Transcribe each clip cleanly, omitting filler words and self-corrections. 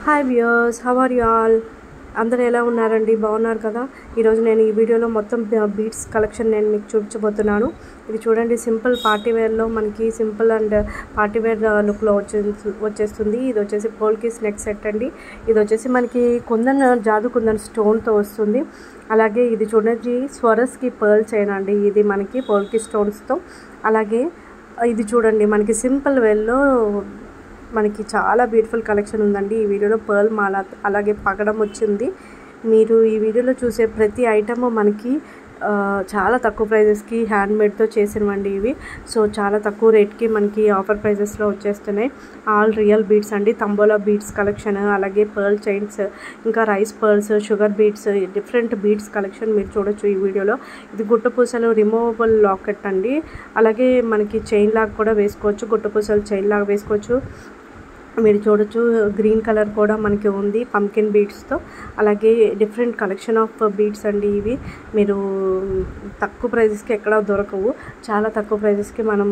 Hi viewers, how are you all? అందరూ ఎలా ఉన్నారండి? బాగున్నారు కదా? ఈరోజు నేను ఈ వీడియోలో మొత్తం బీడ్స్ కలెక్షన్ నేను మీకు చూపించబోతున్నాను. ఇది చూడండి, సింపుల్ పార్టీ వేర్లో మనకి సింపుల్ అండ్ పార్టీ వేర్ లుక్లో వచ్చేస్తుంది. ఇది వచ్చేసి పోల్కీస్ నెక్ సెట్ అండి. ఇది వచ్చేసి మనకి కుందన్ జాదు కుందన్ స్టోన్తో వస్తుంది. అలాగే ఇది చూడండి, స్వరస్కి పర్ల్ చైన్ అండి. ఇది మనకి పోల్కీ స్టోన్స్తో. అలాగే ఇది చూడండి, మనకి సింపుల్ వేర్లో మనకి చాలా బ్యూటిఫుల్ కలెక్షన్ ఉందండి. ఈ వీడియోలో పర్ల్ మాల అలాగే పగడం వచ్చింది. మీరు ఈ వీడియోలో చూసే ప్రతి ఐటమ్ మనకి చాలా తక్కువ ప్రైజెస్కి హ్యాండ్మేడ్తో చేసినవండి ఇవి. సో చాలా తక్కువ రేట్కి మనకి ఆఫర్ ప్రైజెస్లో వచ్చేస్తున్నాయి. ఆల్ రియల్ బీడ్స్ అండి. తంబోలా బీడ్స్ కలెక్షన్, అలాగే పర్ల్ చైన్స్, ఇంకా rice pearls, sugar beads, different beads collection మీరు చూడొచ్చు ఈ వీడియోలో. ఇది గుట్టపూసలు రిమూవబుల్ లాకెట్ అండి. అలాగే మనకి చైన్ లాగా కూడా వేసుకోవచ్చు, గుట్టపూసలు చైన్ లాగా వేసుకోవచ్చు. మీరు చూడొచ్చు, గ్రీన్ కలర్ కూడా మనకి ఉంది పంకిన్ బీడ్స్తో. అలాగే డిఫరెంట్ కలెక్షన్ ఆఫ్ బీడ్స్ అండి ఇవి. మీరు తక్కువ ప్రైజెస్కి ఎక్కడ దొరకవు, చాలా తక్కువ ప్రైజెస్కి మనం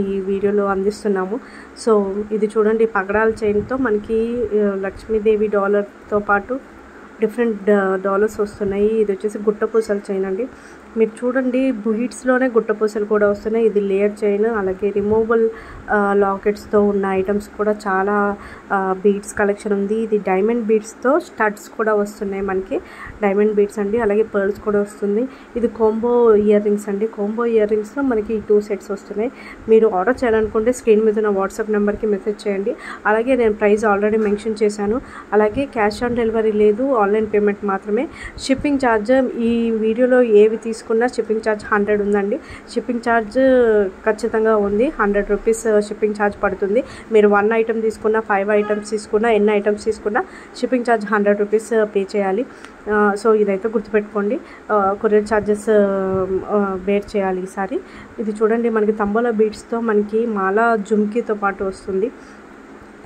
ఈ వీడియోలో అందిస్తున్నాము. సో ఇది చూడండి, పగడాల చైన్తో మనకి లక్ష్మీదేవి డాలర్తో పాటు డిఫరెంట్ డాలర్స్ వస్తున్నాయి. ఇది వచ్చేసి గుట్టపూసల చైన్ అండి. మీరు చూడండి, బీడ్స్లోనే గుట్టపూసలు కూడా వస్తున్నాయి. ఇది లేయర్ చైన్, అలాగే రిమూవబుల్ లాకెట్స్తో ఉన్న ఐటమ్స్ కూడా చాలా బీడ్స్ కలెక్షన్ ఉంది. ఇది డైమండ్ బీడ్స్తో స్టడ్స్ కూడా వస్తున్నాయి మనకి, డైమండ్ బీడ్స్ అండి. అలాగే పర్ల్స్ కూడా వస్తుంది. ఇది కోంబో ఇయర్ రింగ్స్ అండి. కోంబో ఇయర్ రింగ్స్లో మనకి 2 సెట్స్ వస్తున్నాయి. మీరు ఆర్డర్ చేయాలనుకుంటే స్క్రీన్ మీద ఉన్న వాట్సాప్ నెంబర్కి మెసేజ్ చేయండి. అలాగే నేను ప్రైస్ ఆల్రెడీ మెన్షన్ చేశాను. అలాగే క్యాష్ ఆన్ డెలివరీ లేదు, ఆన్లైన్ పేమెంట్ మాత్రమే. షిప్పింగ్ ఛార్జ్ ఈ వీడియోలో ఏవి తీసుకున్నా షిప్పింగ్ ఛార్జ్ 100 ఉందండి. షిప్పింగ్ ఛార్జ్ ఖచ్చితంగా ఉంది. 100 రూపీస్ షిప్పింగ్ ఛార్జ్ పడుతుంది. మీరు 1 ఐటమ్ తీసుకున్నా, 5 ఐటమ్స్ తీసుకున్నా, ఎన్ని ఐటమ్స్ తీసుకున్నా షిప్పింగ్ ఛార్జ్ 100 రూపీస్ పే చేయాలి. సో ఇదైతే గుర్తుపెట్టుకోండి. కొరియర్ ఛార్జెస్ బేర్ చేయాలి ఈసారి. ఇది చూడండి, మనకి తంబోలా బీడ్స్తో మనకి మాలా జుమ్కీతో పాటు వస్తుంది.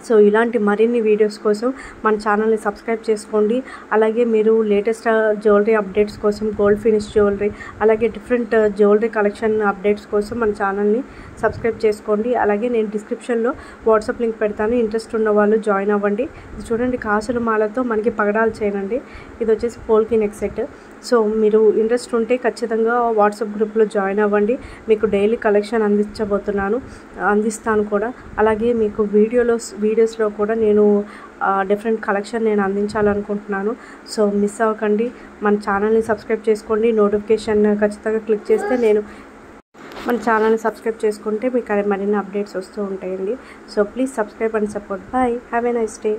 సో ఇలాంటి మరిన్ని వీడియోస్ కోసం మన ఛానల్ని సబ్స్క్రైబ్ చేసుకోండి. అలాగే మీరు లేటెస్ట్ జ్యువెలరీ అప్డేట్స్ కోసం, గోల్డ్ ఫినిష్ జ్యువెలరీ, అలాగే డిఫరెంట్ జ్యువెలరీ కలెక్షన్ అప్డేట్స్ కోసం మన ఛానల్ని సబ్స్క్రైబ్ చేసుకోండి. అలాగే నేను డిస్క్రిప్షన్లో వాట్సాప్ లింక్ పెడతాను, ఇంట్రెస్ట్ ఉన్న వాళ్ళు జాయిన్ అవ్వండి. ఇది చూడండి, కాసుల మాలతో మనకి పగడాలు చేయనండి. ఇది వచ్చేసి పోల్కీ నెక్ సెట్. సో మీరు ఇంట్రెస్ట్ ఉంటే ఖచ్చితంగా వాట్సాప్ గ్రూప్లో జాయిన్ అవ్వండి. మీకు డైలీ కలెక్షన్ అందిస్తాను కూడా. అలాగే మీకు వీడియోస్లో కూడా నేను డిఫరెంట్ కలెక్షన్ నేను అందించాలనుకుంటున్నాను. సో మిస్ అవ్వకండి. మన ఛానల్ని సబ్స్క్రైబ్ చేసుకోండి. నోటిఫికేషన్ ఖచ్చితంగా క్లిక్ చేస్తే మన ఛానల్ని సబ్స్క్రైబ్ చేసుకుంటే మీకు మరిన్ని అప్డేట్స్ వస్తూ ఉంటాయండి. So please subscribe and support. Bye, have a nice day.